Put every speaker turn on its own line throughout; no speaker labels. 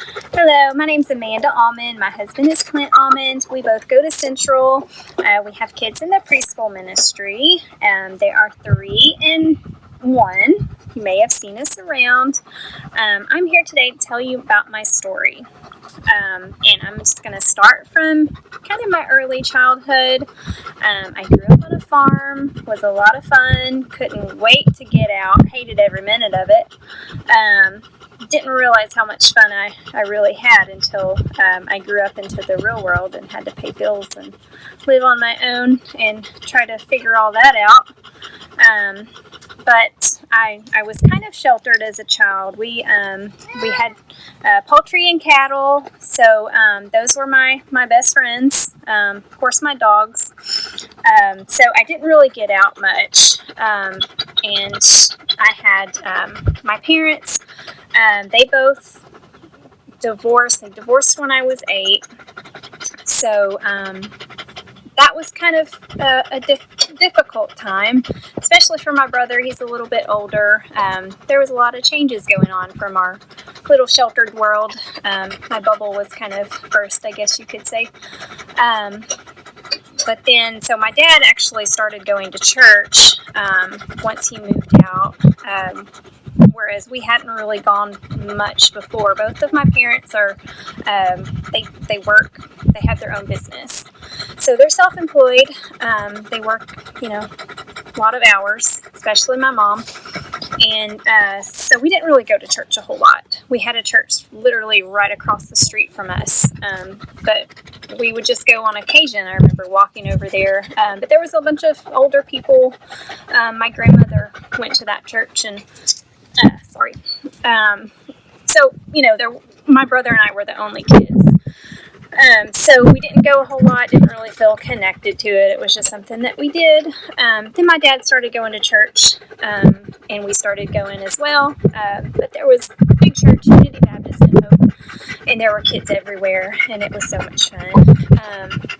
Hello, my name's Amanda Almand. My husband is Clint Almand. We both go to Central. We have kids in the preschool ministry. They are 3 and 1. You may have seen us around. I'm here today to tell you about my story. And I'm just going to start from kind of my early childhood. I grew up on a farm, was a lot of fun, couldn't wait to get out, hated every minute of it. Didn't realize how much fun I really had until I grew up into the real world and had to pay bills and live on my own and try to figure all that out. But I was kind of sheltered as a child. We had poultry and cattle, so those were my best friends. Of course, my dogs. So I didn't really get out much, and I had my parents. They both divorced. They divorced when I was 8. So that was kind of a difficult time, especially for my brother. He's a little bit older. There was a lot of changes going on from our little sheltered world. My bubble was kind of burst, I guess you could say. But then, so my dad actually started going to church once he moved out. Whereas we hadn't really gone much before. Both of my parents are, they work, they have their own business. So they're self-employed. They work, a lot of hours, especially my mom. And so we didn't really go to church a whole lot. We had a church literally right across the street from us. But we would just go on occasion. I remember walking over there. But there was a bunch of older people. My grandmother went to that church and so, my brother and I were the only kids. So we didn't go a whole lot, didn't really feel connected to it. It was just something that we did. Then my dad started going to church, and we started going as well. But there was a big church, Unity Baptist in Hope, and there were kids everywhere, and it was so much fun.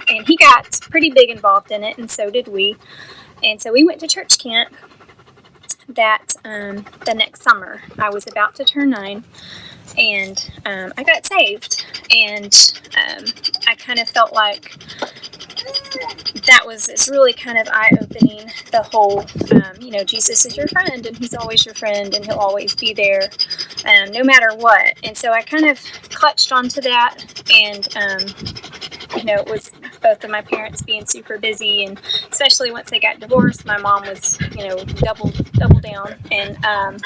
And he got pretty big involved in it, and so did we. And so we went to church camp. That the next summer I was about to turn 9, and I got saved, and I kind of felt like it's really kind of eye-opening, the whole Jesus is your friend, and he's always your friend, and he'll always be there no matter what. And so I kind of clutched onto that, and it was both of my parents being super busy, and especially once they got divorced, my mom was, double down. And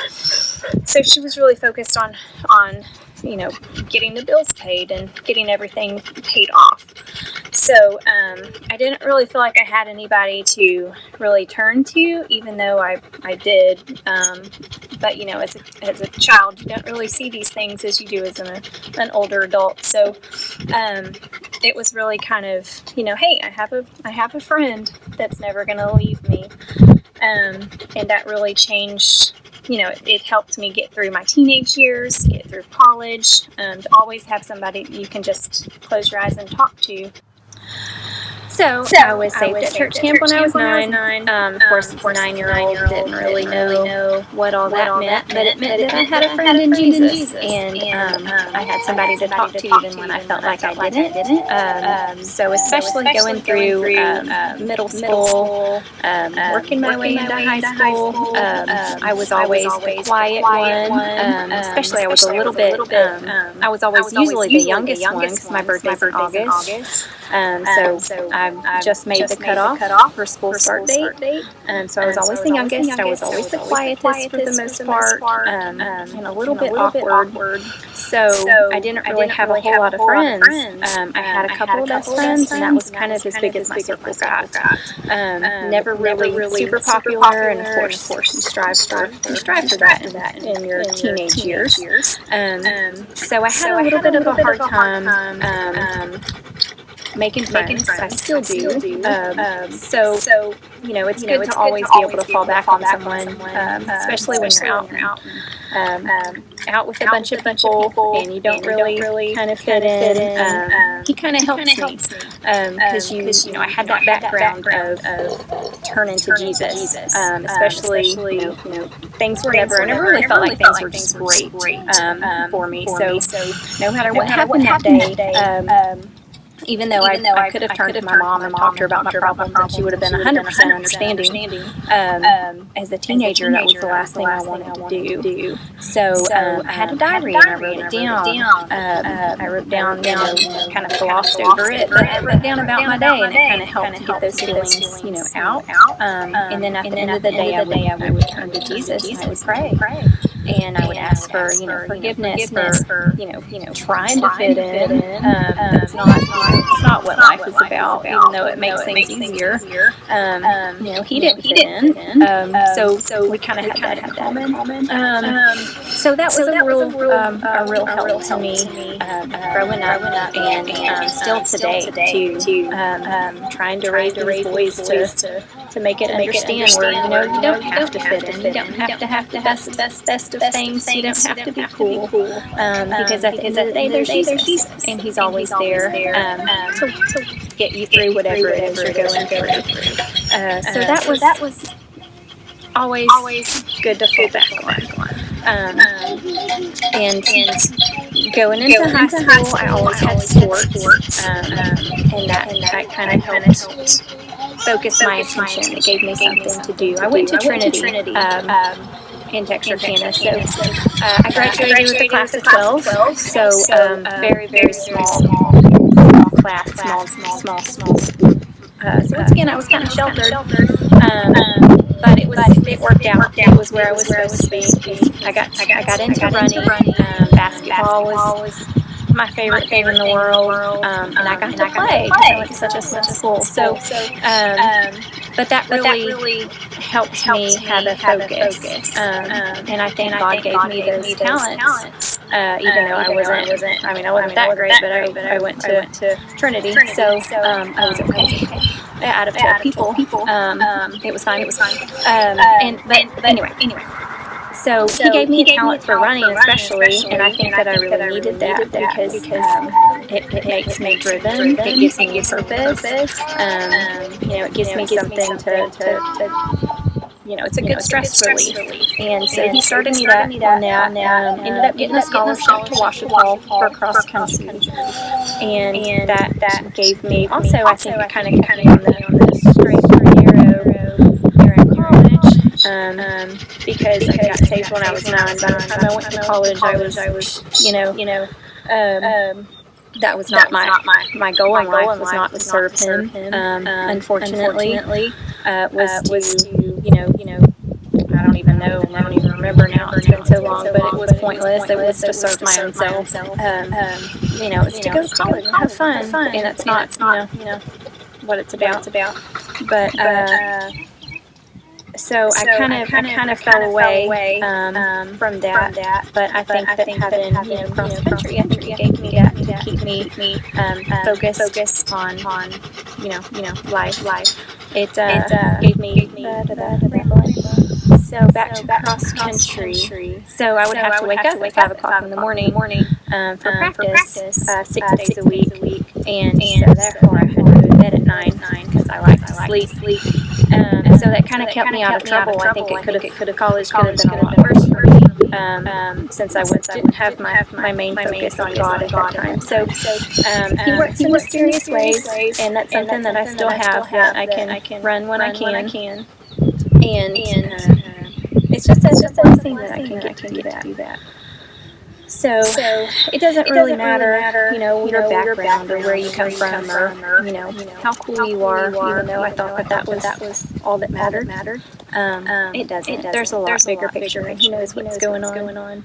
so she was really focused on getting the bills paid and getting everything paid off. So I didn't really feel like I had anybody to really turn to, even though I did. But, as a child, you don't really see these things as you do as an older adult. So it was really kind of, hey, I have a friend that's never going to leave me. And that really changed. It helped me get through my teenage years, get through college, to always have somebody you can just close your eyes and talk to. So I was saved at church camp when I was 9. Of course, as a 9-year-old, didn't really know what all that meant, but it meant that I had a friend in Jesus, and I had somebody to talk to even when I felt like I didn't. So especially going through middle school, working my way into high school, I was always the quiet one, especially I was a little bit, I was always usually the youngest one because my birthday's in August. So I just made the cutoff for school start date. So I was always the youngest. I was always the quietest for the most part, and a little bit awkward. So I didn't really have a whole lot of friends. I had a couple of best friends, and that was kind of as big as my circle got. Never really super popular, and of course you strive for that in your teenage years. So I had a little bit of a hard time making friends. I still do. So it's good to always be able to fall back on someone, especially when you're out with a bunch of people and you don't really kind of fit in. He kind of helps me because I had that background of turning to Jesus, especially things were I never really felt like things were just great for me. So no matter what happened that day. Even though I could have turned to my mom and talked to her about my problems, and she would have been 100% understanding. As a teenager, that was the last thing I wanted to do. So I had a diary and I wrote it down. I wrote down, kind of glossed over it, but I wrote down about my day, and it kind of helped to get those feelings, out. And then at the end of the day, I would turn to Jesus and I would pray. And I would ask for, forgiveness for, trying to fit in. That's not what life is about, even though it makes things easier. He didn't fit in. So we kind of had that in common. So that was a real help to me growing up, and still today too. Trying to raise these boys to make it understand where you don't have to fit in. You don't have to have the best of things. You don't have to be cool. Because at the end of the day, there's Jesus, and He's always there to get you through whatever it is you're going through. So that was always good to fall back on. And going into high school, I always had sports, and that kind of helped focus my attention. It gave me something to do. I went to Trinity in Texarkana, so I graduated with a class of 12, so very, very small class, small school. So once again, I was kind of sheltered, but it worked out. It was where I was supposed to be. I got into running. Basketball was my favorite thing in the world, and I got to play because I went to such a small school. So, but that really helped me have a focus, and I think God gave me those talents. Even though I wasn't. I mean, I wasn't that great, but I went to Trinity, so I was okay. Out of 12 people, it was fine. But anyway. So He gave me a talent for running, especially, and I think that I really needed that because it makes me driven. It gives me a purpose. It gives me something to it's a good stress relief. And so He started me on that. Ended up getting a scholarship to Washita for cross country, and that gave me also, I think, it kind of kept me on the straight and narrow in college. Because I got saved when I was 9. By the time I went to college, I was that was not my goal in life. Was not to serve Him. Unfortunately, was to I don't even know. I don't even remember now. It's been so long, but it was pointless. It was to serve my own self. It's to go to college and have fun, and that's not what it's about. But so I kind of fell away from that. But I think that having cross country gave me that to keep me focused on life. It gave me. So back to cross country. So I would have to wake up at 5 o'clock in the morning for practice 6 days a week, and so therefore I had to go to bed at 9 because I like to sleep. And so that kind of kept me out of trouble. I think college could have been a lot worse for me since I didn't have my main focus on God at that time. So He works in mysterious ways, and that's something that I still have. That I can run when I can. And it's just a blessing that I can get to do that. So it doesn't really matter, your background or where you come from or how cool you are. Even though I thought that was all that mattered. It doesn't. There's a lot bigger picture, and He knows what's going on.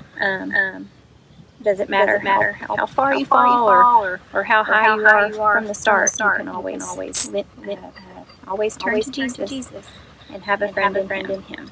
Does it matter how far you fall or how high you are from the start? You can always turn to Jesus and have a friend in Him.